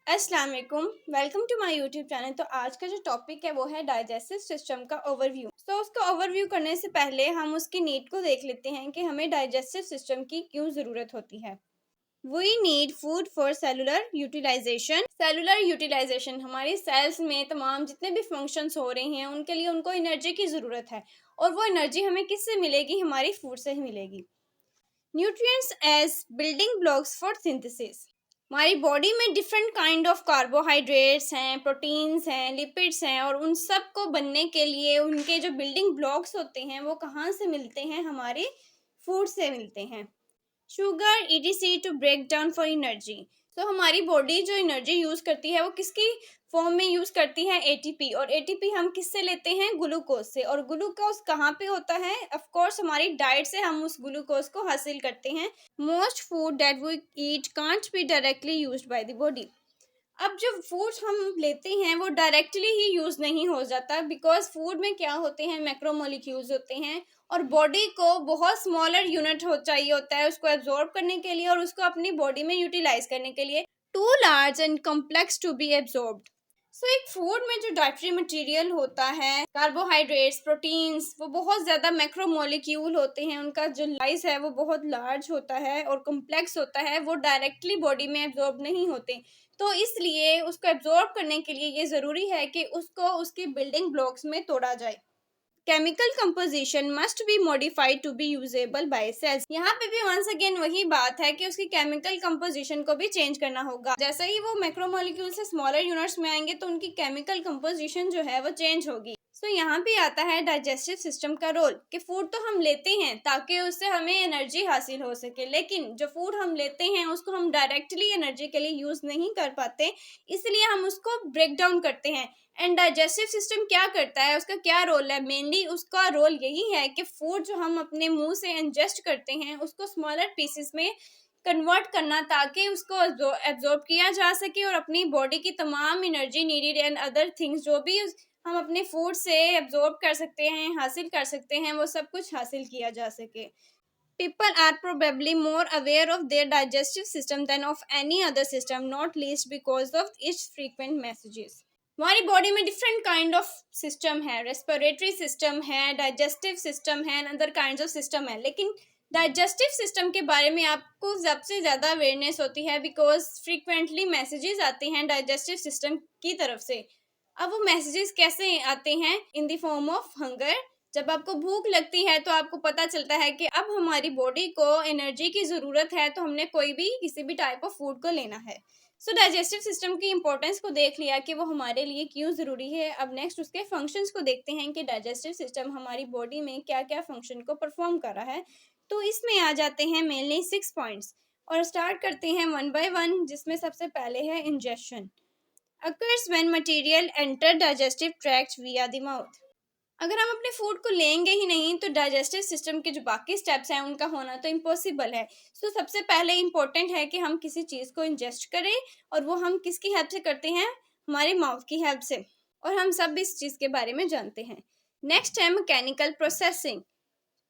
अस्सलाम वालेकुम। Welcome to my YouTube channel. तो आज का जो टॉपिक है वो है डाइजेस्टिव सिस्टम का ओवरव्यू। तो उसका ओवरव्यू करने से पहले हम उसकी नीड को देख लेते हैं कि हमें डाइजेस्टिव सिस्टम की क्यों ज़रूरत होती है। We need food for cellular utilization. Cellular utilization हमारी सेल्स में तमाम जितने भी फंक्शंस हो रहे हैं उनके लिए उनको एनर्जी की ज़रूरत है, और वो एनर्जी हमें किससे मिलेगी? हमारी फूड से ही मिलेगी। Nutrients as building blocks for synthesis. हमारी बॉडी में डिफरेंट काइंड ऑफ कार्बोहाइड्रेट्स हैं, प्रोटीन्स हैं, लिपिड्स हैं, और उन सब को बनने के लिए उनके जो बिल्डिंग ब्लॉक्स होते हैं वो कहाँ से मिलते हैं? हमारे फूड से मिलते हैं। Sugar etc to break down for energy. तो हमारी बॉडी जो एनर्जी यूज करती है वो किसकी फॉर्म में यूज करती है? एटीपी। और एटीपी हम किससे लेते हैं? ग्लूकोज से। और ग्लूकोज कहाँ पे होता है? ऑफ कोर्स हमारी डाइट से हम उस ग्लूकोज को हासिल करते हैं। Most food that we eat can't be directly used by the body. अब जो फूड हम लेते हैं वो डायरेक्टली ही यूज नहीं हो जाता, बिकॉज फूड में क्या होते हैं? मैक्रोमोलिक्यूल्स होते हैं, और बॉडी को बहुत स्मॉलर यूनिट हो चाहिए होता है उसको एब्जॉर्ब करने के लिए और उसको अपनी बॉडी में यूटिलाइज करने के लिए। Too large and complex to be absorbed. So एक फूड में जो डाइटरी मटेरियल होता है, कार्बोहाइड्रेट्स, प्रोटीन्स, वो बहुत ज़्यादा मैक्रोमोलिक्यूल होते हैं, उनका जो साइज है वो बहुत लार्ज होता है और कॉम्प्लेक्स होता है, वो डायरेक्टली बॉडी में एब्जॉर्ब नहीं होते। तो इसलिए उसको एब्जॉर्ब करने के लिए ये ज़रूरी है कि उसको उसकी बिल्डिंग ब्लॉक्स में तोड़ा जाए। Chemical composition must be modified to be usable by cells. यहाँ पे भी वंस अगेन वही बात है कि उसकी केमिकल कंपोजिशन को भी चेंज करना होगा। जैसे ही वो मैक्रोमोलिक्यूल से स्मॉलर यूनिट्स में आएंगे तो उनकी केमिकल कंपोजिशन जो है वो चेंज होगी। सो यहाँ पे आता है डाइजेस्टिव सिस्टम का रोल कि फूड तो हम लेते हैं ताकि उससे हमें एनर्जी हासिल हो सके, लेकिन जो फूड हम लेते हैं उसको हम डायरेक्टली एनर्जी के लिए यूज नहीं कर पाते, इसलिए हम उसको ब्रेक डाउन करते हैं। एंड डाइजेस्टिव सिस्टम क्या करता है, उसका क्या रोल है? मेनली उसका रोल यही है कि फूड जो हम अपने मुंह से इंजेस्ट करते हैं उसको स्मॉलर पीसेस में कन्वर्ट करना, ताकि उसको एब्जॉर्ब किया जा सके और अपनी बॉडी की तमाम energy needed and other things जो भी हम अपने फूड से एब्जॉर्ब कर सकते हैं, हासिल कर सकते हैं, वो सब कुछ हासिल किया जा सके। People are probably more aware of their digestive system than of any other system, not least because of its frequent messages. हमारी बॉडी में डिफरेंट काइंड ऑफ सिस्टम है, रेस्पिरेटरी सिस्टम है, डाइजेस्टिव सिस्टम है, अदर काइंड ऑफ सिस्टम है, लेकिन digestive system के बारे में आपको सबसे ज़्यादा अवेयरनेस होती है बिकॉज फ्रीक्वेंटली मैसेजेस आते हैं डाइजेस्टिव सिस्टम की तरफ से। अब वो मैसेजेस कैसे आते हैं? In the form of hunger. जब आपको भूख लगती है तो आपको पता चलता है कि अब हमारी बॉडी को एनर्जी की ज़रूरत है, तो हमने कोई भी किसी भी टाइप ऑफ फूड को लेना है। सो डाइजेस्टिव सिस्टम की इंपॉर्टेंस को देख लिया कि वो हमारे लिए क्यों ज़रूरी है। अब नेक्स्ट उसके फंक्शंस को देखते हैं कि डाइजेस्टिव सिस्टम हमारी बॉडी में क्या क्या फंक्शन को परफॉर्म कर रहा है। तो इसमें आ जाते हैं मेनली 6 पॉइंट्स, और स्टार्ट करते हैं वन बाय वन, जिसमें सबसे पहले है ingestion. Occurs when material enter digestive tract विया द माउथ। अगर हम अपने फूड को लेंगे ही नहीं तो डाइजेस्टिव सिस्टम के जो बाकी स्टेप्स हैं उनका होना तो इम्पॉसिबल है। सो सबसे पहले इम्पोर्टेंट है कि हम किसी चीज़ को इंजेस्ट करें, और वो हम किसकी हेल्प से करते हैं? हमारे माउथ की हेल्प से, और हम सब इस चीज़ के बारे में जानते हैं। नेक्स्ट है mechanical processing,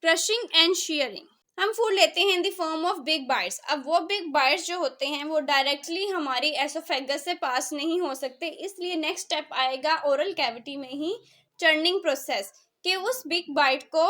crushing and sharing. हम फूड लेते हैं in the form of big bytes. अब वो बिग बाइट्स जो होते हैं वो डायरेक्टली हमारी एसोफेगस से पास नहीं हो सकते, इसलिए नेक्स्ट स्टेप आएगा ओरल कैविटी में ही चर्निंग प्रोसेस, कि उस बिग बाइट को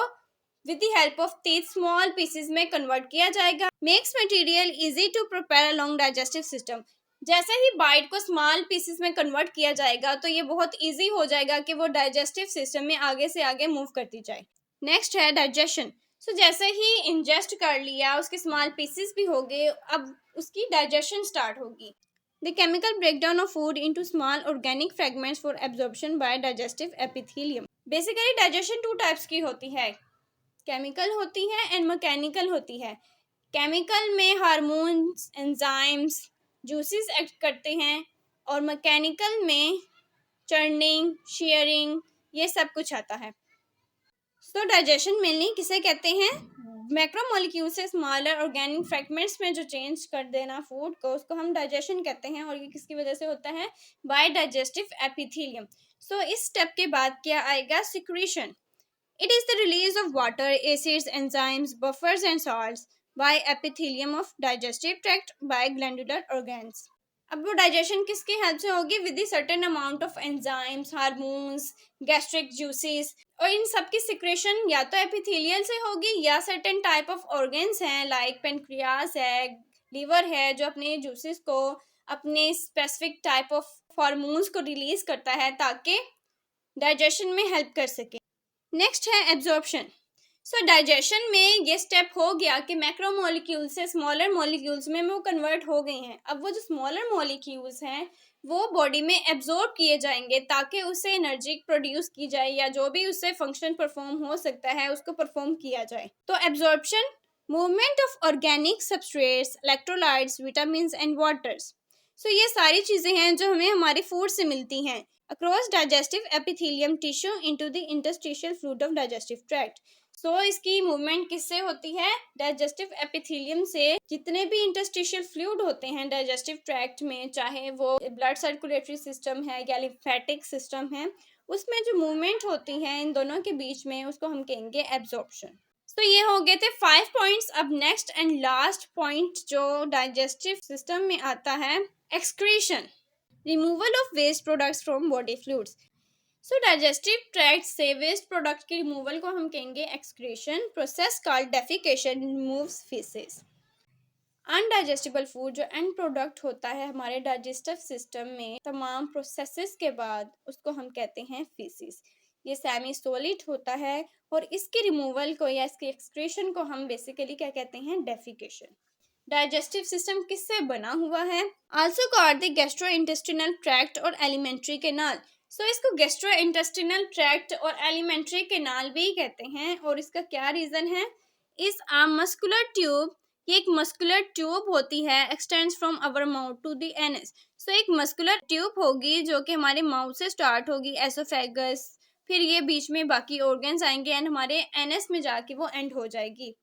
with the help of teeth small pieces में कन्वर्ट किया जाएगा। Makes material easy to prepare along digestive system. जैसे ही बाइट को स्मॉल पीसेस में कन्वर्ट किया जाएगा तो ये बहुत इजी हो जाएगा कि वो डाइजेस्टिव सिस्टम में आगे से आगे मूव करती जाए। नेक्स्ट है डाइजेशन। सो जैसे ही इंजेस्ट कर लिया, उसके स्मॉल पीसेस भी हो गए, अब उसकी डाइजेशन स्टार्ट होगी। The chemical breakdown of food into small organic fragments for absorption by digestive epithelium. Basically digestion 2 types की होती है, केमिकल होती है एंड मैकेनिकल होती है। केमिकल में हार्मोन्स, एंजाइम्स, जूसेस एक्ट करते हैं, और मैकेनिकल में चर्निंग, शेयरिंग, ये सब कुछ आता है। सो डाइजेशन मेनली किसे कहते हैं? मैक्रोमोलिक्यूल से स्मॉलर ऑर्गेनिक फ्रैगमेंट्स में जो चेंज कर देना फूड को, उसको हम डाइजेशन कहते हैं, और ये किसकी वजह से होता है? Bye digestive epithelium. सो इस स्टेप के बाद क्या आएगा? Secretion. It is the release of water, acids, enzymes, buffers and salts by epithelium of digestive tract by glandular organs. अब वो डाइजेशन किसकी हेल्प से होगी? With the certain amount of enzymes, hormones, gastric juices, और इन सब की secretion या तो एपिथेलियल से होगी या सर्टेन टाइप ऑफ ऑर्गन्स हैं लाइक पेनक्रियास है, लीवर है, जो अपने जूसेस को अपने स्पेसिफिक टाइप ऑफ हार्मोन्स को रिलीज करता है ताकि डाइजेशन में हेल्प कर सके। नेक्स्ट है एब्जॉर्प्शन। सो डाइजेशन में ये स्टेप हो गया कि मैक्रो मॉलिक्यूल से स्मॉलर मॉलिक्यूल्स में वो कन्वर्ट हो गई हैं। अब वो जो स्मॉलर मॉलिक्यूल्स हैं वो बॉडी में एब्जॉर्ब किए जाएंगे ताकि उससे एनर्जी प्रोड्यूस की जाए या जो भी उससे फंक्शन परफॉर्म हो सकता है उसको परफॉर्म किया जाए। तो absorption, movement of organic substrates, electrolytes, vitamin and waters. So ये सारी चीज़ें हैं जो हमें हमारे फूड से मिलती हैं across digestive epithelium tissue into the interstitial fluid of digestive tract. So इसकी मूवमेंट किससे होती है? डाइजेस्टिव एपिथेलियम से। जितने भी इंटरस्टिशियल फ्लूइड होते हैं डाइजेस्टिव ट्रैक्ट में, चाहे वो ब्लड सर्कुलेटरी सिस्टम है या लिम्फेटिक सिस्टम है, उसमें जो मूवमेंट होती है इन दोनों के बीच में, उसको हम कहेंगे एब्जॉर्प्शन। तो ये हो गए थे 5 पॉइंट्स। अब नेक्स्ट एंड लास्ट पॉइंट जो डाइजेस्टिव सिस्टम में आता है, excretion, removal of waste products from body fluids. So digestive tract से वेस्ट प्रोडक्ट के रिमूवल को हम कहेंगे excretion. Process called defecation removes faeces. Undigestible food जो एंड प्रोडक्ट होता है हमारे डाइजेस्टिव सिस्टम में तमाम प्रोसेसेस के बाद, उसको हम कहते हैं फीसिस। ये सेमी सॉलिड होता है और इसके रिमूवल को या इसके एक्सक्रीशन को हम बेसिकली क्या कहते हैं? डेफिकेशन। डाइजेस्टिव सिस्टम किससे बना हुआ है? Also called the gastro intestinal tract और एलिमेंट्री कैनाल। सो इसको गैस्ट्रो इंटेस्टिनल ट्रैक्ट और एलिमेंट्री कैनाल भी कहते हैं। और इसका क्या रीजन है? इस मस्कुलर ट्यूब, ये एक मस्कुलर ट्यूब होती है, extends from our mouth to the anus. So एक मस्कुलर ट्यूब होगी जो कि हमारे माउथ से स्टार्ट होगी, एसोफेगस, फिर ये बीच में बाकी ऑर्गन्स आएंगे एंड हमारे एनस में जाके वो एंड हो जाएगी।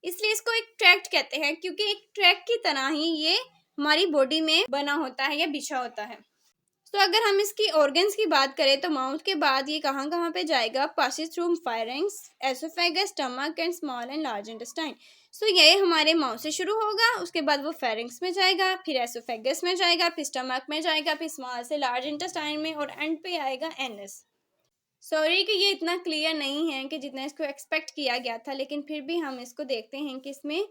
इसलिए इसको एक ट्रैक्ट कहते हैं क्योंकि एक ट्रैक की तरह ही ये हमारी बॉडी में बना होता है या बिछा होता है। तो अगर हम इसकी ऑर्गन्स की बात करें तो माउथ के बाद ये कहाँ कहाँ पे जाएगा? Passes through pharynx, oesophagus, stomach and small and large intestine. So ये हमारे माउथ से शुरू होगा, उसके बाद वो फेरिंग्स में जाएगा, फिर एसोफेगस में जाएगा, फिर स्टमक में जाएगा, फिर स्मॉल से लार्ज इंटेस्टाइन में, और एंड पे आएगा एनस। सॉरी कि ये इतना क्लियर नहीं है कि जितना इसको एक्सपेक्ट किया गया था, लेकिन फिर भी हम इसको देखते हैं कि इसमें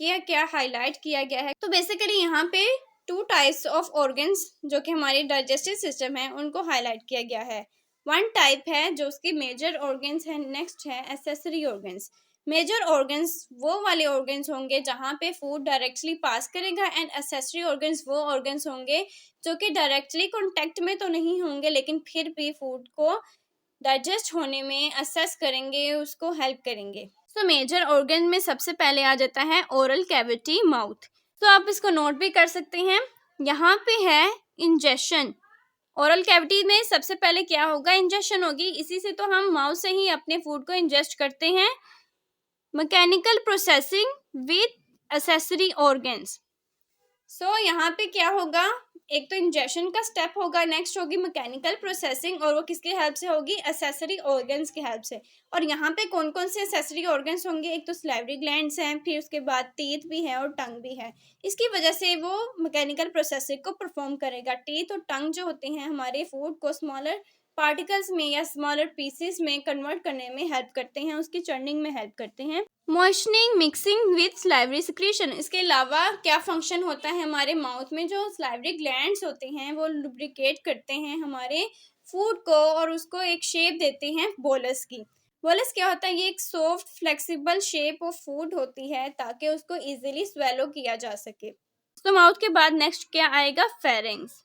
क्या क्या हाईलाइट किया गया है। तो बेसिकली यहाँ पे 2 टाइप्स ऑफ ऑर्गन्स जो कि हमारे डाइजेस्टिव सिस्टम है उनको हाईलाइट किया गया है। 1 टाइप है जो उसकी मेजर ऑर्गन्स है, नेक्स्ट है एसेसरी ऑर्गन्स। मेजर ऑर्गन्स वो वाले ऑर्गन्स होंगे जहाँ पे फूड डायरेक्टली पास करेगा, एंड एसेसरी ऑर्गन्स वो ऑर्गन्स होंगे जो कि डायरेक्टली कॉन्टेक्ट में तो नहीं होंगे लेकिन फिर भी फूड को डाइजेस्ट होने में असेस करेंगे, उसको हेल्प करेंगे। सो मेजर ऑर्गन में सबसे पहले आ जाता है ओरल कैविटी, माउथ। तो आप इसको नोट भी कर सकते हैं, यहाँ पे है इंजेशन। ओरल कैविटी में सबसे पहले क्या होगा? इंजेशन होगी। इसी से तो हम माउथ से ही अपने फूड को इंजेस्ट करते हैं। Mechanical processing with accessory organs. So यहाँ पे क्या होगा? एक तो इंजेक्शन का स्टेप होगा, नेक्स्ट होगी मैकेनिकल प्रोसेसिंग, और वो किसकी हेल्प से होगी? एसेसरी ऑर्गन्स की हेल्प से। और यहाँ पे कौन कौन से एसेसरी ऑर्गन्स होंगे? एक तो सलाइवरी ग्लैंड्स हैं, फिर उसके बाद टीथ भी है और टंग भी है। इसकी वजह से वो मैकेनिकल प्रोसेसिंग को परफॉर्म करेगा। टीथ और टंग जो होते हैं हमारे फूड को स्मॉलर पार्टिकल्स में या स्मॉलर पीसेस में कन्वर्ट करने में हेल्प करते हैं, उसकी चर्निंग में हेल्प करते हैं। मॉइस्चनिंग, मिक्सिंग विथ सलाइवरी सिक्रीशन। इसके अलावा क्या फंक्शन होता है? हमारे माउथ में जो सलाइवरी ग्लैंड्स होते हैं वो लुब्रिकेट करते हैं हमारे फूड को और उसको एक शेप देते हैं बोलस की। बोलस क्या होता है? ये एक soft flexible shape of food होती है ताकि उसको इजीली स्वेलो किया जा सके। तो माउथ के बाद नेक्स्ट क्या आएगा? Pharynx,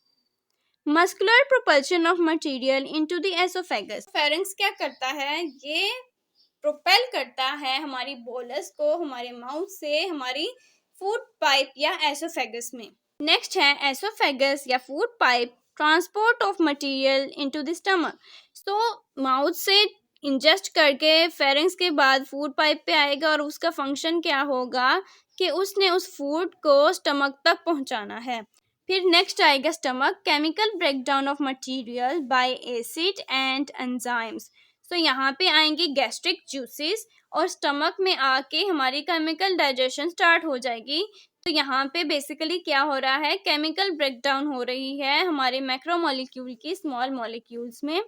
muscular propulsion of material into the oesophagus. Pharynx क्या करता है? ये प्रोपेल करता है हमारी बोलस को हमारे माउथ से हमारी फूड पाइप या एसोफेगस में। नेक्स्ट है एसोफेगस या food pipe, transport of material into the stomach. तो माउथ से इंजेस्ट करके फेरिंग्स के बाद फूड पाइप पे आएगा और उसका फंक्शन क्या होगा कि उसने उस फूड को स्टमक तक पहुंचाना है। फिर नेक्स्ट आएगा stomach, chemical breakdown of material by acid and enzymes. तो यहाँ पे आएंगे गैस्ट्रिक जूसेस और स्टमक में आके हमारी केमिकल डाइजेशन स्टार्ट हो जाएगी तो यहाँ पे बेसिकली क्या हो रहा है, केमिकल ब्रेकडाउन हो रही है हमारे मैक्रोमोलिक्यूल की स्मॉल मॉलिक्यूल्स में।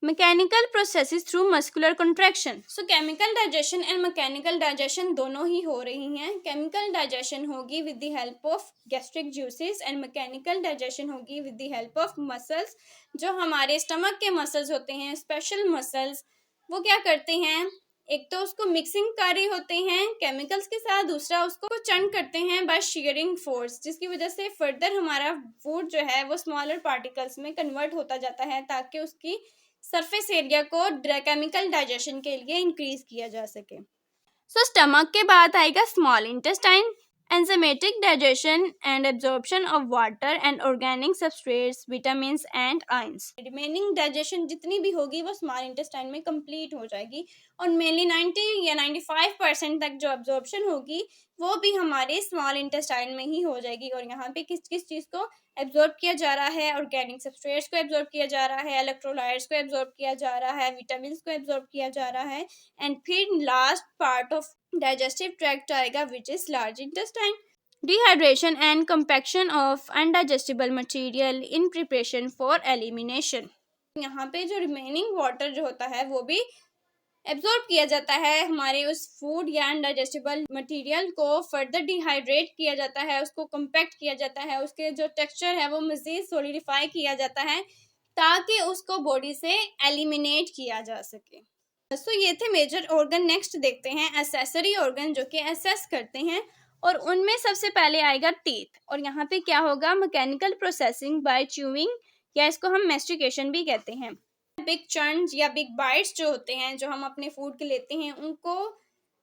Mechanical processes through muscular contraction. So chemical digestion and mechanical digestion दोनों ही हो रही हैं। केमिकल डाइजेशन होगी with the help of gastric juices and mechanical digestion होगी with the help of muscles. जो हमारे स्टमक के मसल्स होते हैं, स्पेशल मसल्स, वो क्या करते हैं, एक तो उसको मिक्सिंग कर रहे होते हैं केमिकल्स के साथ, दूसरा उसको चर्न करते हैं बाय शेयरिंग फोर्स, जिसकी वजह से फर्दर हमारा फूड जो है वो स्मॉलर पार्टिकल्स में कन्वर्ट होता जाता है ताकि उसकी सरफेस एरिया को केमिकल डाइजेशन के लिए इंक्रीज किया जा सके। सो स्टमक के बाद आएगा small intestine, enzymatic digestion and absorption of water and organic substrates, vitamins and ions. Remaining digestion जितनी भी होगी वो स्मॉल इंटेस्टाइन में कंप्लीट हो जाएगी और मेनली 90 या 95% तक जो एब्जॉर्प्शन होगी वो भी हमारे स्मॉल इंटेस्टाइन में ही हो जाएगी। और यहाँ पे किस किस चीज़ को एब्जॉर्ब किया जा रहा है, ऑर्गेनिक सब्सट्रेट्स को एब्जॉर्ब किया जा रहा है, इलेक्ट्रोलाइट्स को एब्जॉर्ब किया जा रहा है, विटामिन को एब्जॉर्ब किया जा रहा है, एंड फिर last part of digestive tract आएगा which is large intestine. Dehydration and compaction of undigestible material in preparation for elimination. यहाँ पे जो रिमेनिंग वाटर जो होता है वो भी एब्जॉर्ब किया जाता है, हमारे उस फूड या अनडाइजेस्टिबल मटेरियल को फर्दर डिहाइड्रेट किया जाता है, उसको कंपैक्ट किया जाता है, उसके जो टेक्सचर है वो मज़ीद सॉलिडिफाई किया जाता है ताकि उसको बॉडी से एलिमिनेट किया जा सके। सो ये थे मेजर ऑर्गन। नेक्स्ट देखते हैं एसेसरी ऑर्गन जो कि एसेस करते हैं, और उनमें सबसे पहले आएगा टीथ। और यहाँ पे क्या होगा, मैकेनिकल प्रोसेसिंग बाय च्यूइंग, या इसको हम मैस्टिकेशन भी कहते हैं। बिग चर्न्स या बिग बाइट्स जो होते हैं जो हम अपने फूड के लेते हैं, उनको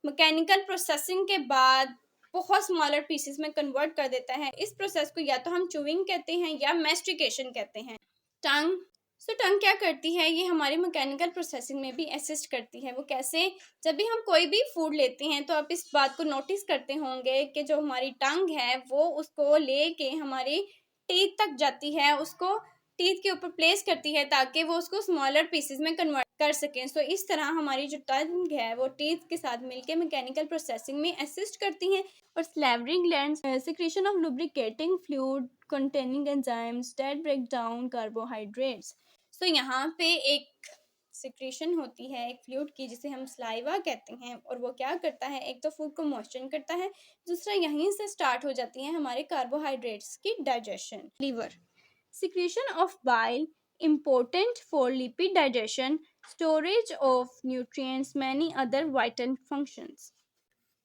मैकेनिकल प्रोसेसिंग के बाद बहुत स्मॉलर पीसेस में कन्वर्ट कर देता है। इस प्रोसेस को या तो हम च्यूइंग कहते हैं या मैस्टिकेशन कहते हैं। टंग, सो टंग क्या करती है, ये हमारी मैकेनिकल प्रोसेसिंग में भी असिस्ट करती है। वो कैसे, जब भी हम कोई भी फूड लेते हैं तो आप इस बात को नोटिस करते होंगे कि जो हमारी टंग है वो उसको लेके हमारी टीथ तक जाती है, उसको टीथ के ऊपर प्लेस करती है ताकि वो उसको स्मॉलर पीसेस में कन्वर्ट कर सकें। सो इस तरह हमारी जो टंग है वो टीथ के साथ मिलके मैकेनिकल प्रोसेसिंग में असिस्ट करती हैं। और salivary glands secretion of lubricating fluid containing enzymes that break down carbohydrates। सो यहाँ पे एक सिक्रीशन होती है एक फ्लूइड की जिसे हम स्लाइवा कहते हैं, और वो क्या करता है, एक तो फूड को मॉइस्चर करता है, दूसरा यहीं से स्टार्ट हो जाती है हमारे कार्बोहाइड्रेट्स की digestion. Liver, secretion of bile important for lipid digestion, storage of nutrients, many other vital functions।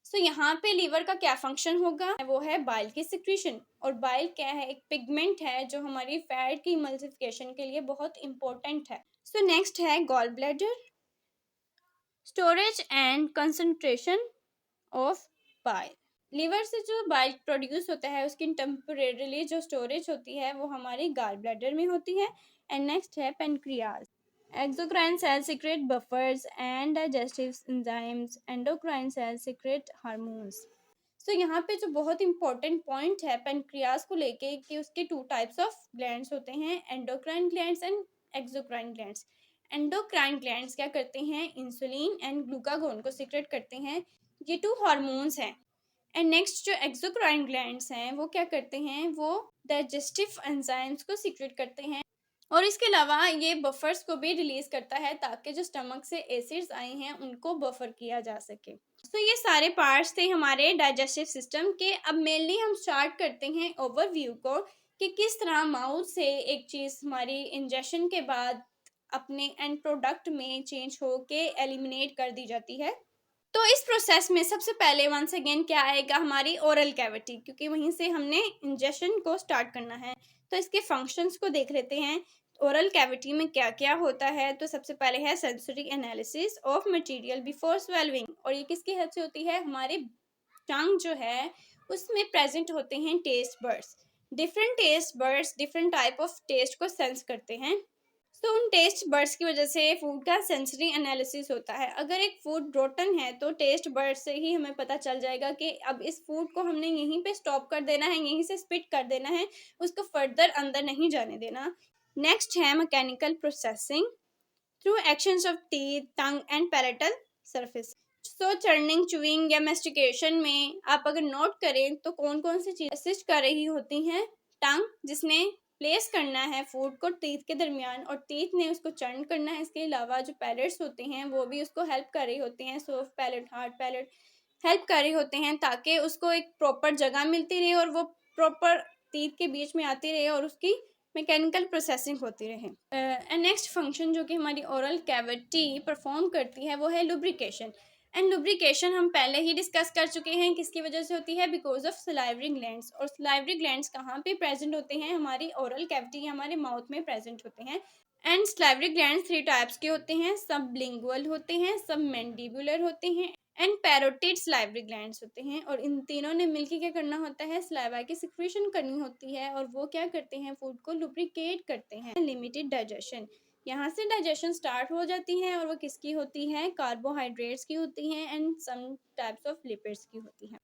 सो यहाँ पे लीवर का क्या फंक्शन होगा, वो है बाइल की सिक्रीशन। और बाइल क्या है, एक पिगमेंट है जो हमारी फैट की इमल्सिफिकेशन के लिए बहुत इंपॉर्टेंट है। सो नेक्स्ट है gall bladder, storage and concentration of bile. Liver से जो बाइल प्रोड्यूस होता है उसकी टेम्परेरीली जो स्टोरेज होती है वो हमारी गॉल ब्लैडर में होती है। एंड नेक्स्ट है pancreas, exocrine cells secrete buffers and digestive enzymes, endocrine cells secrete hormones। सो यहाँ पे जो बहुत इंपॉर्टेंट पॉइंट है पेनक्रियाज को लेके कि उसके टू टाइप्स ऑफ ग्लैंड्स होते हैं, endocrine glands and exocrine glands. Endocrine glands क्या करते हैं, इंसुलिन एंड ग्लूकागोन को सीक्रेट करते हैं, ये टू हार्मोन्स हैं। एंड नेक्स्ट जो एक्सोक्राइन ग्लैंड्स हैं वो क्या करते हैं, वो डाइजेस्टिव एंजाइम्स को सीक्रेट करते हैं, और इसके अलावा ये बफर्स को भी रिलीज करता है ताकि जो स्टमक से एसिड्स आए हैं उनको बफर किया जा सके। तो ये सारे पार्ट्स थे हमारे डाइजेस्टिव सिस्टम के। अब मेनली हम स्टार्ट करते हैं ओवरव्यू को कि किस तरह माउथ से एक चीज़ हमारी इंजेक्शन के बाद अपने एंड प्रोडक्ट में चेंज हो के एलिमिनेट कर दी जाती है। तो इस प्रोसेस में सबसे पहले वंस अगेन क्या आएगा, हमारी ओरल कैविटी, क्योंकि वहीं से हमने इंजेक्शन को स्टार्ट करना है। तो इसके फंक्शंस को देख लेते हैं, ओरल कैविटी में क्या क्या होता है। तो सबसे पहले है sensory analysis of material before स्वेलविंग, और ये किसकी हेल्प से होती है, हमारे टंग जो है उसमें प्रेजेंट होते हैं taste buds. Different taste buds different type of taste को सेंस करते हैं। तो उन टेस्ट बर्ड्स की वजह से फूड का सेंसरी एनालिसिस होता है। अगर एक फूड रोटन है तो टेस्ट बर्ड से ही हमें पता चल जाएगा कि अब इस फूड को हमने यहीं पे स्टॉप कर देना है, यहीं से स्पिट कर देना है, उसको फर्दर अंदर नहीं जाने देना। नेक्स्ट है mechanical processing through actions of teeth, tongue and palatal surface. Churning, chewing या मेस्टिकेशन में आप अगर नोट करें तो कौन कौन सी चीज असिस्ट कर रही होती हैं। टंग, जिसने प्लेस करना है फूड को टीथ के दरमियान और टीथ ने उसको चर्न करना है। इसके अलावा जो पैलेट्स होते हैं वो भी उसको हेल्प कर रही होती हैं। Soft palate, hard palate help कर रहे होते हैं ताकि उसको एक प्रॉपर जगह मिलती रहे और वो प्रॉपर टीथ के बीच में आती रहे और उसकी मैकेनिकल प्रोसेसिंग होती रहे। एंड नेक्स्ट फंक्शन जो कि हमारी ओरल कैविटी परफॉर्म करती है वो है लुब्रिकेशन। एंड लुब्रिकेशन हम पहले ही डिस्कस कर चुके हैं किसकी वजह से होती है, बिकॉज ऑफ सलाइवरी ग्लैंड्स। और सलाइवरी ग्लैंड्स कहाँ पे प्रेजेंट होते हैं, हमारी ओरल कैविटी, हमारे माउथ में प्रेजेंट होते हैं। एंड सलाइवरी ग्लैंड्स 3 टाइप्स के होते हैं, सब लिंगुअल होते हैं, सब मैंडिबुलर होते हैं एंड पैरोटिड सलाइवरी ग्लैंड्स होते हैं। और इन तीनों ने मिलकर क्या करना होता है, सलाइवा की सिक्रीशन करनी होती है और वो क्या करते हैं, फूड को लुब्रिकेट करते हैं। लिमिटेड डाइजेशन, यहाँ से डाइजेशन स्टार्ट हो जाती है और वो किसकी होती है, कार्बोहाइड्रेट्स की होती हैं and some types of lipids की होती हैं।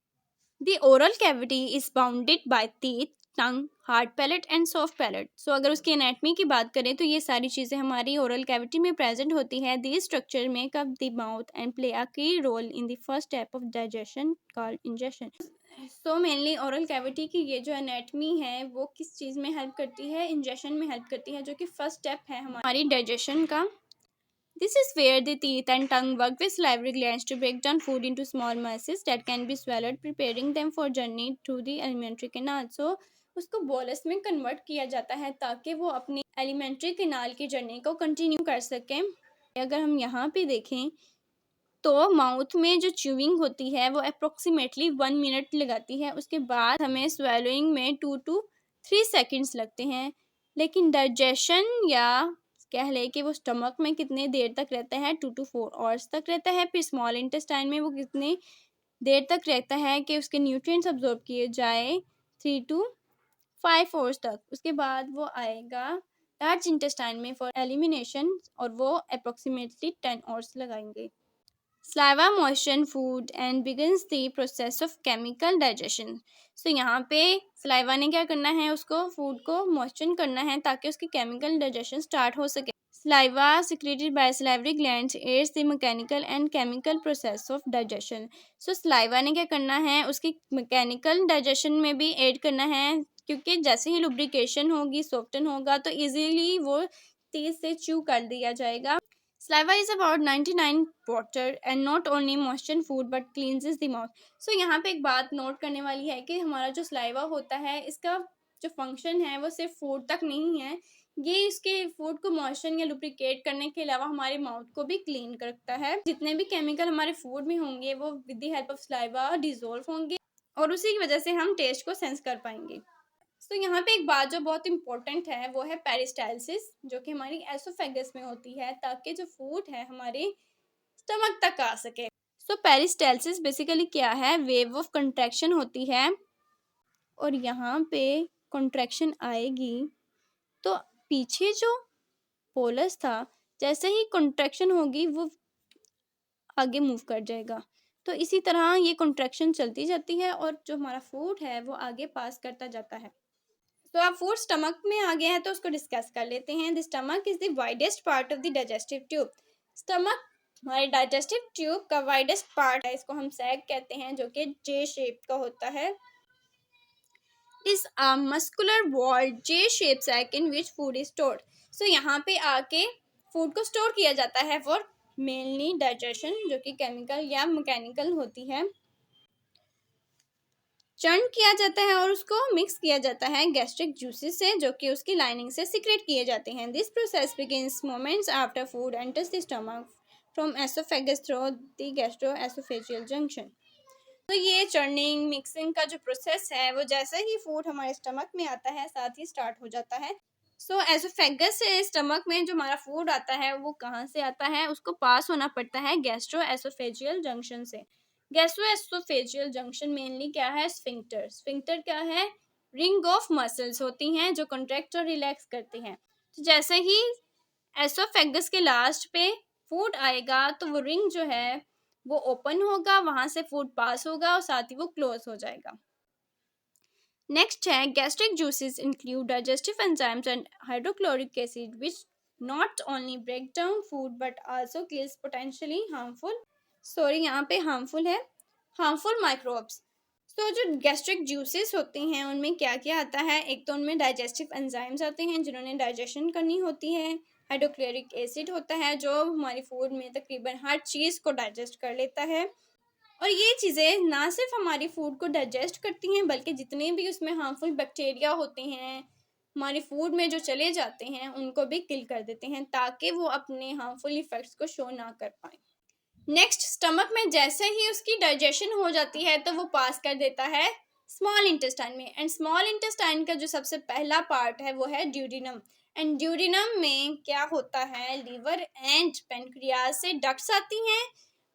The oral cavity is bounded by teeth, tongue, hard palate and soft palate. So अगर उसकी एनाटमी की बात करें तो ये सारी चीज़ें हमारी ओरल कैविटी में प्रेजेंट होती है। This structure make up the mouth and play a key role in the first step of digestion called ingestion. So mainly oral cavity की ये जो एनाटमी है वो किस चीज़ में हेल्प करती है, इंजेशन में हेल्प करती है, जो कि फर्स्ट स्टेप है हमारी डाइजेशन का। This is where the teeth and tongue work with salivary glands to break down food into small masses that can be swallowed, preparing them for journey through the alimentary canal. So, उसको bolus में convert किया जाता है ताकि वो अपनी alimentary canal की journey को कंटिन्यू कर सकें। अगर हम यहाँ पे देखें तो माउथ में जो च्यूइंग होती है वो अप्रोक्सीमेटली 1 मिनट लगाती है। उसके बाद हमें स्वेलोइंग में 2 to 3 सेकेंड्स लगते हैं। लेकिन डाइजेशन या कह ले कि वो स्टमक में कितने देर तक रहता है, 2 to 4 आवर्स तक रहता है। फिर स्मॉल इंटेस्टाइन में वो कितने देर तक रहता है कि उसके न्यूट्रिएंट्स अब्जॉर्ब किए जाए, 3 to 5 आवर्स तक। उसके बाद वो आएगा लार्ज इंटेस्टाइन में फॉर एलिमिनेशन और वो अप्रोक्सीमेटली 10 आवर्स लगाएंगे। Saliva moisten food and begins the process of chemical digestion. So यहाँ पे saliva ने क्या करना है, उसको फूड को मॉइस्चन करना है ताकि उसकी केमिकल डाइजेशन स्टार्ट हो सके। Saliva secreted by salivary glands aids the mechanical and chemical process of digestion. So saliva ने क्या करना है, उसकी मैकेनिकल डाइजेशन में भी एड करना है क्योंकि जैसे ही लुब्रिकेशन होगी, सॉफ्टन होगा तो इजीली वो तेज से च्यू कर दिया जाएगा। Saliva is about 99 water and not only moisten food but cleanses the mouth. So यहाँ पे एक बात नोट करने वाली है कि हमारा जो saliva होता है इसका जो फंक्शन है वो सिर्फ फूड तक नहीं है, ये इसके फूड को मॉइस्चन या लुब्रिकेट करने के अलावा हमारे माउथ को भी क्लीन करता है। जितने भी केमिकल हमारे फूड में होंगे वो with the help of saliva dissolve होंगे और उसी की वजह से हम टेस्ट को सेंस कर पाएंगे। तो यहाँ पे एक बात जो बहुत इंपॉर्टेंट है वो है पेरिस्टालसिस, जो कि हमारी एसोफेगस में होती है ताकि जो फूड है हमारे स्टमक तक आ सके। सो पेरिस्टालसिस बेसिकली क्या है, वेव ऑफ कंट्रैक्शन होती है और यहाँ पे कंट्रैक्शन आएगी तो पीछे जो पोलस था जैसे ही कंट्रैक्शन होगी वो आगे मूव कर जाएगा। तो इसी तरह ये कंट्रैक्शन चलती जाती है और जो हमारा फूड है वो आगे पास करता जाता है। तो अब फूड स्टमक में आ गया है तो उसको डिस्कस कर लेते हैं। The stomach is the widest part of the digestive tube. Stomach हमारे डाइजेस्टिव ट्यूब का वाइडेस्ट पार्ट है, इसको हम सैग कहते हैं, जो कि जे शेप का होता है। Is a muscular wall J shape sac in which food is stored. So यहाँ पे आके फूड को स्टोर किया जाता है फॉर मेनली डाइजेशन, जो कि केमिकल या मैकेनिकल होती है। चर्न किया जाता है और उसको मिक्स किया जाता है गैस्ट्रिक जूसेस से, जो कि उसकी लाइनिंग से सिक्रेट किए जाते हैं। This process begins moments after food enters the stomach from oesophagus through the gastro-oesophageal junction. तो ये चर्निंग मिक्सिंग का जो प्रोसेस है वो जैसे ही फूड हमारे स्टमक में आता है साथ ही स्टार्ट हो जाता है। सो एसोफेगस से स्टमक में जो हमारा फूड आता है वो कहाँ से आता है, उसको पास होना पड़ता है गैस्ट्रोएसोफेजियल जंक्शन से। गैस्ट्रोएसोफेजियल जंक्शन मेनली क्या है, स्फिंक्टर। स्फिंक्टर क्या है, रिंग ऑफ मसल्स होती हैं जो कॉन्ट्रैक्ट और रिलैक्स करती हैं। तो जैसे ही एसोफेगस के लास्ट पे फूड आएगा तो वो रिंग जो है वो ओपन होगा, वहां से फूड पास होगा और साथ ही वो क्लोज हो जाएगा। नेक्स्ट है gastric juices include digestive enzymes and hydrochloric acid which not only break down food but also kills potentially harmful sorry यहाँ पे हार्मफुल है, हार्मफुल माइक्रोब्स। तो जो गैस्ट्रिक जूसेस होते हैं उनमें क्या क्या आता है, एक तो उनमें डाइजेस्टिव एंजाइम्स आते हैं जिन्होंने डाइजेशन करनी होती है। हाइड्रोक्लोरिक एसिड होता है जो हमारी फूड में तकरीबन हर चीज़ को डाइजेस्ट कर लेता है। और ये चीज़ें ना सिर्फ हमारी फूड को डाइजेस्ट करती हैं बल्कि जितने भी उसमें हार्मफुल बैक्टीरिया होते हैं हमारी फूड में जो चले जाते हैं उनको भी किल कर देते हैं ताकि वो अपने हार्मफुल इफेक्ट्स को शो ना कर पाए। नेक्स्ट, स्टमक में जैसे ही उसकी डाइजेशन हो जाती है तो वो पास कर देता है स्मॉल इंटेस्टाइन में। एंड स्मॉल इंटेस्टाइन का जो सबसे पहला पार्ट है वो है ड्यूडिनम। एंड ड्यूडिनम में क्या होता है, लीवर एंड पेनक्रियाज से डक्ट्स आती हैं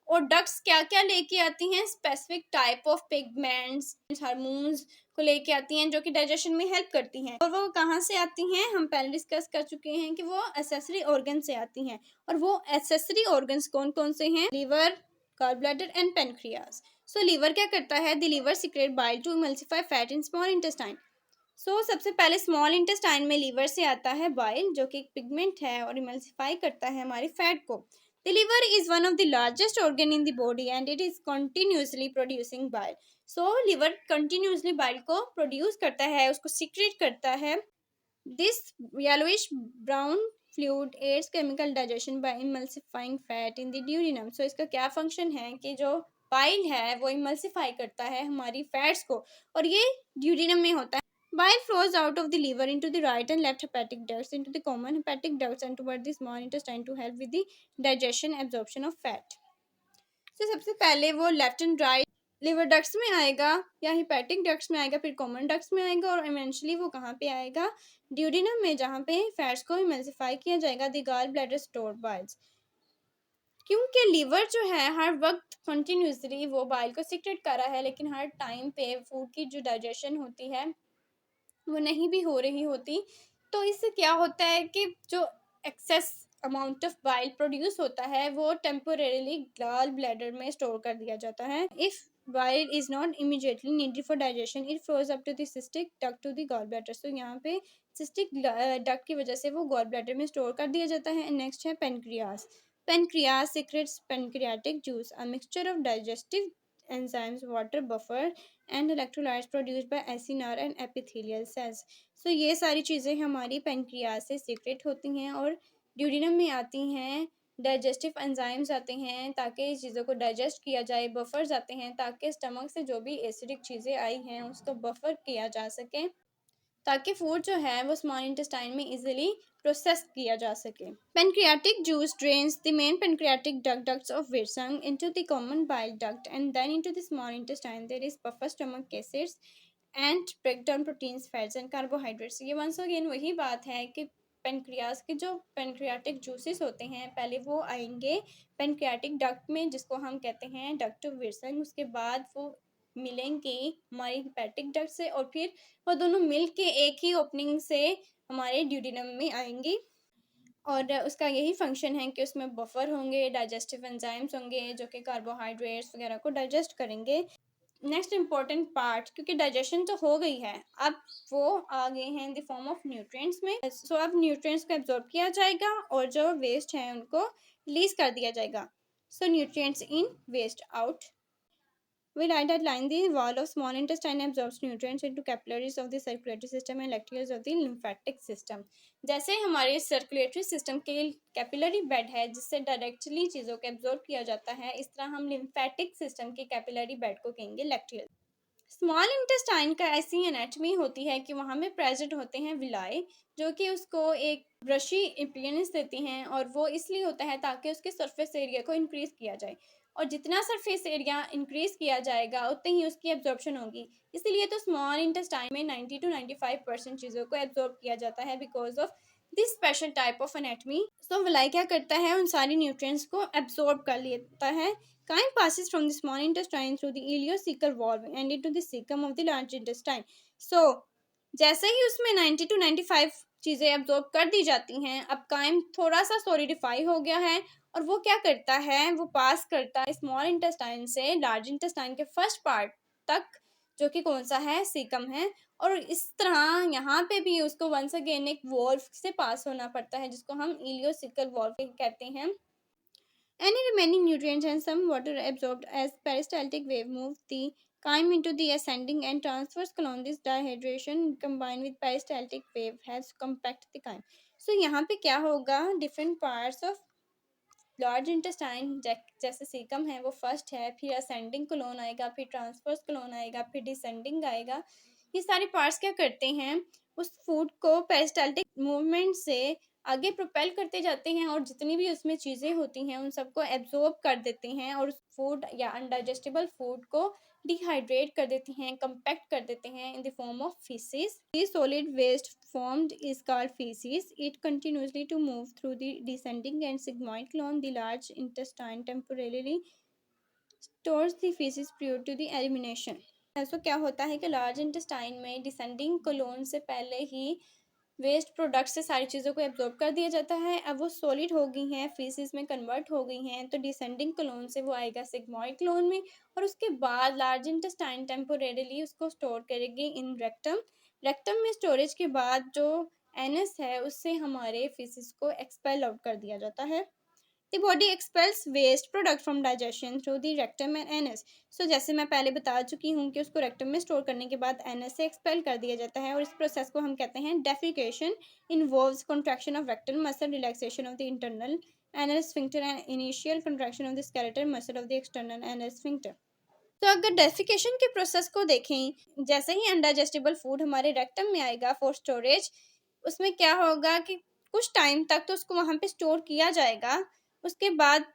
और डक्ट्स क्या क्या लेके आती हैं, specific type of pigments, hormones को लेके आती हैं जो कि डाइजेशन में हेल्प करती हैं। और वो कहाँ से आती हैं, हम पहले डिस्कस कर चुके हैं कि वो एसेसरी ऑर्गन से आती हैं। और वो एसेसरी ऑर्गन्स कौन कौन से हैं, liver, gall bladder and pancreas. So liver क्या करता है, the liver secrete bile to emulsify fat in small intestine. So सबसे पहले स्मॉल इंटेस्टाइन में लीवर से आता है बाइल जो कि एक पिगमेंट है और इमल्सिफाई करता है हमारी फैट को। The liver is one of the largest organ in the body and it is continuously producing bile. So liver continuously bile को produce करता है, उसको secrete करता है। This yellowish brown fluid aids chemical digestion by emulsifying fat in the duodenum. So इसका क्या function है कि जो bile है वो emulsify करता है हमारी fats को और ये duodenum में होता है। Bile flows out of the liver into the right and left hepatic ducts, into the common hepatic ducts and toward the small intestine to help with the digestion absorption of fat. So सबसे पहले वो left and right liver ducts में आएगा या hepatic ducts में आएगा, फिर common ducts में आएगा और इवेंचुअली वो कहाँ पे आएगा, ड्यूडिनम में, जहाँ पे फैट्स को इमल्सिफाई किया जाएगा, the gall bladder stored biles. क्योंकि लीवर जो है हर वक्त कंटिन्यूसली वो बाइल को सीक्रेट कर रहा है लेकिन हर टाइम पे फूड की जो डाइजेशन होती है वो नहीं भी हो रही होती, तो इससे क्या होता है कि जो excess amount of bile produce होता है वो टेम्पोरेली गॉल ब्लैडर में स्टोर कर दिया जाता है। If bile is not immediately needed for digestion it flows up to the cystic duct to the gall bladder. So यहाँ पे सिस्टिक डक्ट की वजह से वो गॉल ब्लैडर में स्टोर कर दिया जाता है। नेक्स्ट है pancreas. Pancreas secrets pancreatic juice, a mixture of digestive enzymes, water buffer and electrolytes produced by acinar and epithelial cells. So ये सारी चीज़ें हमारी पेनक्रियास से सीक्रेट होती हैं और ड्यूडिनम में आती हैं। डाइजेस्टिव एंजाइम्स आते हैं ताकि इस चीज़ों को डाइजेस्ट किया जाए, बफर्स आते हैं ताकि स्टमक से जो भी एसिडिक चीज़ें आई हैं उसको बफर किया जा सके ताकि फूड जो है वो स्मॉल इंटेस्टाइन में इजीली प्रोसेस किया जा सके। Pancreatic juice drains the main pancreatic ducts of Wirsung into the common bile duct and then into the small intestine. There is buffer stomach acids and break down proteins, fats and carbohydrates. ये once again वही बात है कि pancreas के जो pancreatic juices होते हैं पहले वो आएंगे पेनक्रियाटिक डक्ट में जिसको हम कहते हैं डक्ट ऑफ विर्सन, उसके बाद वो मिलेंगे हमारी हेपेटिक डक्ट से और फिर वो दोनों मिल के एक ही ओपनिंग से हमारे ड्यूडिनम में आएंगी। और उसका यही फंक्शन है कि उसमें बफर होंगे, डाइजेस्टिव एंजाइम्स होंगे जो कि कार्बोहाइड्रेट्स वगैरह को डाइजेस्ट करेंगे। नेक्स्ट इम्पॉर्टेंट पार्ट, क्योंकि डाइजेशन तो हो गई है, अब वो आ गए हैं in the form of nutrients में। सो अब न्यूट्रिएंट्स को एब्जॉर्ब किया जाएगा और जो वेस्ट है उनको रिलीज कर दिया जाएगा। So nutrients in, waste out. We write that line the wall of small intestine absorbs nutrients into capillaries of the circulatory system and lacteals of the lymphatic system. जैसे हमारे सर्कुलेटरी सिस्टम के capillary bed है जिससे directly चीज़ों को absorb किया जाता है, इस तरह हम लिम्फेटिक सिस्टम के कैपिलरी बेड को कहेंगे लैक्टियल। स्मॉल इंटेस्टाइन का ऐसी एनाटमी होती है कि वहाँ में प्रेजेंट होते हैं विलाई जो कि उसको एक ब्रशी अपीयरेंस देती हैं और वो इसलिए होता है ताकि उसके सरफेस एरिया को इंक्रीज किया जाए और जितना सरफेस एरिया इंक्रीज किया जाएगा उतनी ही उसकी एब्जॉर्प्शन होगी। इसलिए तो स्मॉल इंटेस्टाइन में 90 to 95% चीज़ों को एब्जॉर्ब किया जाता है because of this special type of anatomy. So villi क्या करता है, उन सारी न्यूट्रिएंट्स को एब्जॉर्ब कर लेता है। Chyme passes from the small intestine through the ileocecal valve and into the cecum of the large intestine. So, जैसे ही उसमें 90 to 95 चीज़ें एब्जॉर्ब कर दी जाती हैं, अब काइम थोड़ा सा सॉलिडिफाई हो गया है और वो क्या करता है, वो पास करता है स्मॉल इंटेस्टाइन से लार्ज इंटेस्टाइन के फर्स्ट पार्ट तक जो कि कौन सा है, सीकम है। और इस तरह यहाँ पे भी उसको वंस अगेन एक वॉल्व से पास होना पड़ता है जिसको हम इलियोसिकल वॉल्व कहते हैं। Any remaining nutrients and some water absorbed as peristaltic wave move the chyme into the ascending and transverse colon. This dehydration combined with peristaltic wave has compact the chyme. So यहाँ पे क्या होगा, different parts of large intestine जैसे caecum है वो first है, फिर ascending colon आएगा, फिर ट्रांसवर्स कोलोन आएगा, फिर डिसेंडिंग आएगा। ये सारे पार्ट्स क्या करते हैं, उस फूड को पेरिस्टाल्टिक मूवमेंट से आगे प्रोपेल करते जाते हैं और जितनी भी उसमें चीज़ें होती हैं उन सबको एब्जॉर्ब कर देते हैं और उस फूड या अनडाइजेस्टेबल फूड को डिहाइड्रेट कर देते हैं, कंपैक्ट कर देते हैं in the form of faeces. The solid waste formed is called feces. It continuously to move through the descending and sigmoid colon. The large intestine temporarily stores the feces prior to the elimination. ऐसा क्या होता है कि large intestine में descending colon से पहले ही waste product से सारी चीज़ों को एब्जॉर्ब कर दिया जाता है। अब वो सॉलिड हो गई हैं, फीसिस में कन्वर्ट हो गई हैं, तो डिसेंडिंग कोलोन से वो आएगा सिग्मॉइड कोलोन में और उसके बाद लार्ज इंटेस्टाइन टेम्पोरेरीली उसको स्टोर करेगी इन रेक्टम। रेक्टम में स्टोरेज के बाद जो एनस है उससे हमारे फीसिस को एक्सपेल आउट कर दिया जाता है। The body expels waste product from digestion through the rectum and anus. So जैसे मैं पहले बता चुकी हूँ कि उसको रेक्टम में स्टोर करने के बाद एनस से एक्सपेल कर दिया जाता है और इस प्रोसेस को हम कहते हैं defecation. Involves contraction of rectal muscle, relaxation of the internal anal sphincter and initial contraction of the skeletal muscle of the external anal sphincter. तो अगर डेफिकेशन के प्रोसेस को देखें, जैसे ही अनडाइजेस्टेबल फूड हमारे रेक्टम में आएगा फॉर स्टोरेज, उसमें क्या होगा कि कुछ टाइम तक तो उसको वहाँ पे स्टोर किया जाएगा। उसके बाद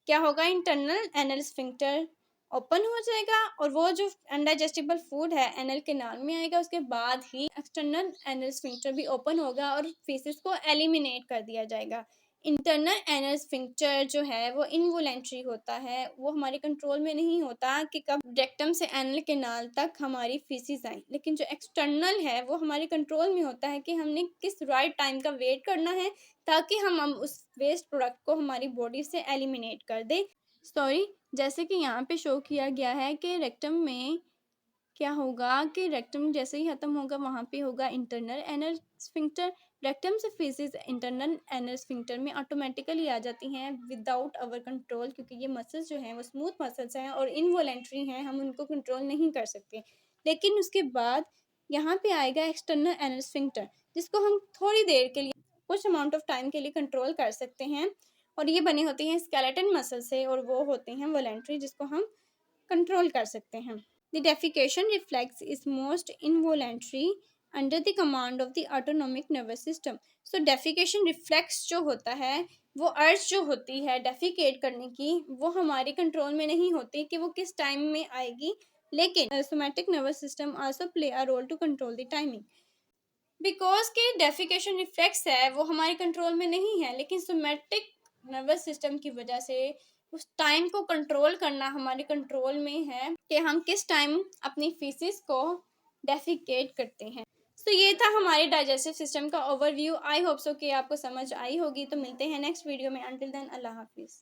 क्या होगा, इंटरनल एनल स्फिंक्टर ओपन हो जाएगा और वो जो अनडाइजेस्टेबल फूड है एनल कैनाल में आएगा। उसके बाद ही एक्सटर्नल एनल स्फिंक्टर भी ओपन होगा और फीसिस को एलिमिनेट कर दिया जाएगा। इंटरनल एनल स्फिंक्टर जो है वो इनवोलेंट्री होता है, वो हमारे कंट्रोल में नहीं होता कि कब रेक्टम से एनल कैनाल तक हमारी फीसिस आए, लेकिन जो एक्सटर्नल है वो हमारे कंट्रोल में होता है कि हमने किस राइट टाइम का वेट करना है ताकि हम उस वेस्ट प्रोडक्ट को हमारी बॉडी से एलिमिनेट कर दें। सॉरी, जैसे कि यहाँ पे शो किया गया है कि रेक्टम में क्या होगा कि रेक्टम जैसे ही खत्म होगा वहाँ पे होगा इंटरनल एनल स्फिंक्टर। रेक्टम से फीसिस इंटरनल एनल स्फिंक्टर में ऑटोमेटिकली आ जाती हैं विदाउट आवर कंट्रोल, क्योंकि ये मसल्स जो हैं वो स्मूथ मसल्स हैं और इनवॉलेंट्री हैं, हम उनको कंट्रोल नहीं कर सकते। लेकिन उसके बाद यहाँ पे आएगा एक्सटर्नल एनल स्फिंक्टर, जिसको हम थोड़ी देर के लिए, कुछ अमाउंट ऑफ टाइम के लिए कंट्रोल कर सकते हैं और ये बने होते हैं स्केलेटन मसल से और वो होते हैं वॉलेंट्री, जिसको हम कंट्रोल कर सकते हैं। The defecation reflex is most involuntary under the command of the autonomic nervous system. So defecation reflex जो होता है वो अर्ज जो होती है डेफिकेट करने की वो हमारे कंट्रोल में नहीं होती कि वो किस टाइम में आएगी, लेकिन somatic nervous system also play a role to control the timing. Because के डेफिकेशन रिफ्लेक्स है वो हमारे कंट्रोल में नहीं है, लेकिन सोमैटिक नर्वस सिस्टम की वजह से उस टाइम को कंट्रोल करना हमारे कंट्रोल में है कि हम किस टाइम अपनी फीसिस को डेफिकेट करते हैं। तो ये था हमारे डाइजेस्टिव सिस्टम का ओवरव्यू। आई होप सो कि आपको समझ आई होगी। तो मिलते हैं नेक्स्ट वीडियो में। अंटिल देन, अल्लाह हाफिज़।